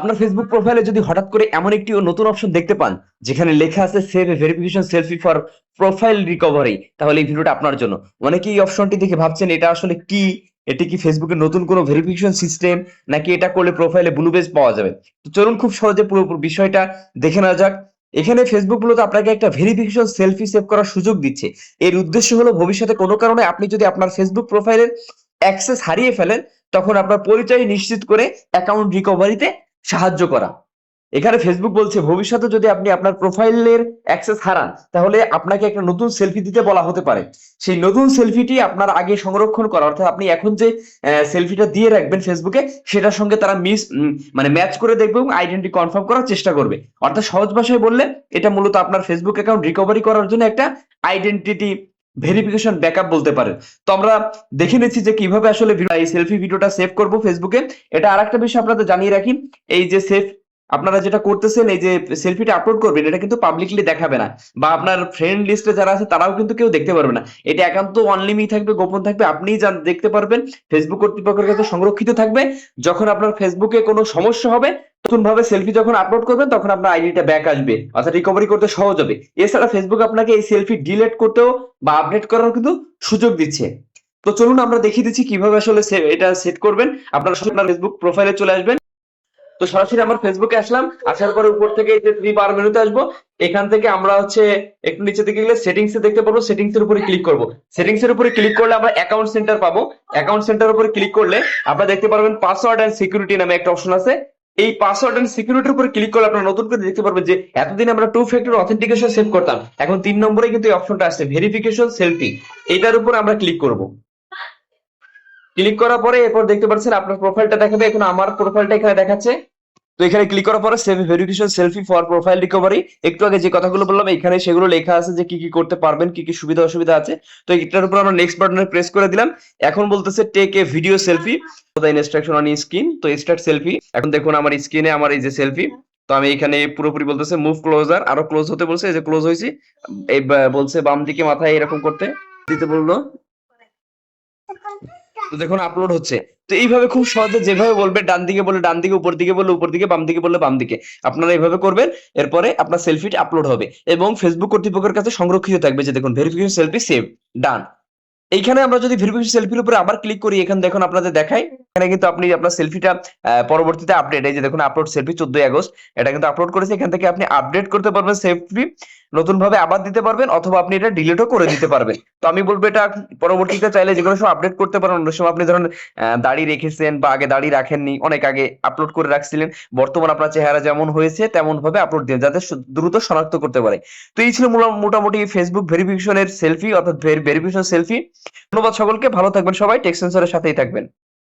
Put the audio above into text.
আপনার ফেসবুক প্রোফাইলে যদি হঠাৎ করে এমন একটি নতুন অপশন দেখতে পান যেখানে লেখা আছে save A verification selfie for profile recovery, তাহলে এই ভিডিওটা আপনার জন্য। অনেকেই এই অপশনটি দেখে ভাবছেন এটা আসলে কি, এটি কি ফেসবুকের নতুন কোনো ভেরিফিকেশন সিস্টেম, নাকি এটা করলে প্রোফাইলে ব্লু বেজ পাওয়া যাবে। তো চলুন খুব সহজে পুরো বিষয়টা দেখে নেওয়া যাক। এখানে ফেসবুক মূলত আপনাকে একটা ভেরিফিকেশন সেলফি সেভ করার সুযোগ দিচ্ছে। এর উদ্দেশ্য হলো ভবিষ্যতে কোনো কারণে আপনি যদি আপনার ফেসবুক প্রোফাইলের অ্যাক্সেস হারিয়ে ফেলেন, তখন আপনার পরিচয় নিশ্চিত করে অ্যাকাউন্ট রিকভারিতে সাহায্য করা। এখানে ফেসবুক বলছে ভবিষ্যতে যদি আপনি আপনার প্রোফাইলের অ্যাক্সেস হারান, তাহলে আপনাকে একটা নতুন সেলফি দিতে বলা হতে পারে। সেই নতুন সেলফিটি আপনার আগে সংরক্ষণ করা, অর্থাৎ আপনি এখন যে সেলফিটা দিয়ে রাখবেন ফেসবুকে, সেটার সঙ্গে তারা মানে ম্যাচ করে দেখবে এবং আইডেন্টি কনফার্ম করার চেষ্টা করবে। অর্থাৎ সহজ ভাষায় বললে এটা মূলত আপনার ফেসবুক অ্যাকাউন্ট রিকভারি করার জন্য একটা আইডেন্টিটি ভেরিফিকেশন ব্যাকআপ বলতে পারেন। তো আমরা দেখে নিচ্ছি যে কিভাবে আসলে এই সেলফি ভিডিওটা সেভ করব ফেসবুকে। এটা আরেকটা বিষয় আপনাদের জানিয়ে রাখি, এই যে সেভ আপনারা যেটা করতেছেন, এই যে সেলফিটা আপলোড করবেন, এটা কিন্তু পাবলিকলি দেখাবে না, বা আপনার ফ্রেন্ড লিস্টে যারা আছে তারাও কিন্তু কেউ দেখতে পারবে না। এটা একান্ত অনলিমি থাকবে, গোপন থাকবে, আপনিই দেখতে পারবেন। ফেসবুক কর্তৃপক্ষের কাছে সংরক্ষিত থাকবে। যখন আপনার ফেসবুকে কোনো সমস্যা হবে, নতুন ভাবে সেলফি যখন আপলোড করবেন, তখন আপনার আইডিটা ব্যাক আসবে, অর্থাৎ রিকভারি করতে সহজ হবে। এছাড়া ফেসবুক আপনাকে এই সেলফি ডিলিট করতেও বা আপডেট করার কিন্তু সুযোগ দিচ্ছে। তো চলুন আমরা দেখিয়ে দিচ্ছি কিভাবে আসলে এটা সেট করবেন। আপনারা আপনার ফেসবুক প্রোফাইলে চলে আসবেন। তো সরাসরি আমার ফেসবুকে আসলাম, আসার পরে উপর থেকে এই যে 3 বার মেনুতে আসবো। এখান থেকে আমরা একটু নিচে দিকে গেলে সেটিংস এ দেখতে পাবো, সেটিংস এর উপরে ক্লিক করব। সেটিংস এর উপরে ক্লিক করলে আমরা অ্যাকাউন্ট সেন্টার পাবো। অ্যাকাউন্ট সেন্টার উপরে ক্লিক করলে আপনারা দেখতে পারবেন পাসওয়ার্ড এন্ড সিকিউরিটি নামে একটা অপশন আছে। এই পাসওয়ার্ড এন্ড সিকিউরিটির উপরে ক্লিক করলে আপনারা নতুন করে দেখতে পারবেন যে এতদিন আমরা 2 ফ্যাক্টর অথেন্টিকেশন সেভ করতাম, এখন 3 নম্বরে কিন্তু এই অপশনটা আসছে ভেরিফিকেশন সেলফি। এইটার উপর আমরা ক্লিক করব। ক্লিক করার পরে এরপর দেখতে পাচ্ছেন আপনার প্রোফাইলটা দেখাবে। এখন আমার প্রোফাইলটা এখানে দেখাচ্ছে। তো এখানে ক্লিক করার পরে save verification selfie for profile recovery, একটু আগে যে কথাগুলো বললাম এখানে সেগুলো লেখা আছে যে কি কি করতে পারবেন, কি কি সুবিধা অসুবিধা আছে। তো এটার উপর আমরা নেক্সট বাটনে প্রেস করে দিলাম। এখন বলতেছে take a video selfie, the instruction on screen. তো স্টার্ট সেলফি। এখন দেখুন আমার স্ক্রিনে আমার এই যে সেলফি। তো আমি এখানে পুরোপুরি বলতেছে মুভ ক্লোজার, আরো ক্লোজ হতে বলছে, এই যে ক্লোজ হয়েছি। এই বলছে বাম দিকে মাথায় এরকম করতে দিতে বললো। তো দেখুন আপলোড হচ্ছে। তো এইভাবে খুব সহজে যেভাবে বলবে, ডান দিকে বলে ডান দিকে, উপর দিকে বললে উপর দিকে, বাম দিকে বললে বাম দিকে, আপনারা এইভাবে করবেন। এরপরে আপনার সেলফিটি আপলোড হবে এবং ফেসবুক কর্তৃপক্ষের কাছে সংরক্ষিত থাকবে। যে দেখুন ভেরিফিকেশন সেলফি সেভ, ডান। এইখানে আমরা যদি ভেরিফিকেশন সেলফির উপরে আবার ক্লিক করি, এখানে দেখুন আপনাদের দেখায়, এখানে কিন্তু আপনি আপনার সেলফিটা পরবর্তীতে আপডেট, এই যে দেখুন আপলোড সেলফি 14 আগস্ট, এটা কিন্তু আপলোড করেছে। এখান থেকে আপনি আপডেট করতে পারবেন সেলফি, নতুন ভাবে আবার দিতে পারবেন, অথবা আপনি এটা ডিলিটও করে দিতে পারবেন। তো আমি বলবো এটা পরবর্তীতে চাইলে যে কোনো সময় আপডেট করতে পারেন। অন্য সময় আপনি ধরুন দাড়ি রেখেছেন বা আগে দাড়ি রাখেননি, অনেক আগে আপলোড করে রাখছিলেন, বর্তমান আপনার চেহারা যেমন হয়েছে তেমন ভাবে আপলোড দিন, যাতে দ্রুত শনাক্ত করতে পারে। তো এই ছিল মোটামুটি ফেসবুক ভেরিফিকেশনের সেলফি, অর্থাৎ ভেরিফিকেশন সেলফি। ধন্যবাদ সকলকে, ভালো থাকবেন সবাই, টেক সেন্সরের সাথেই থাকবেন।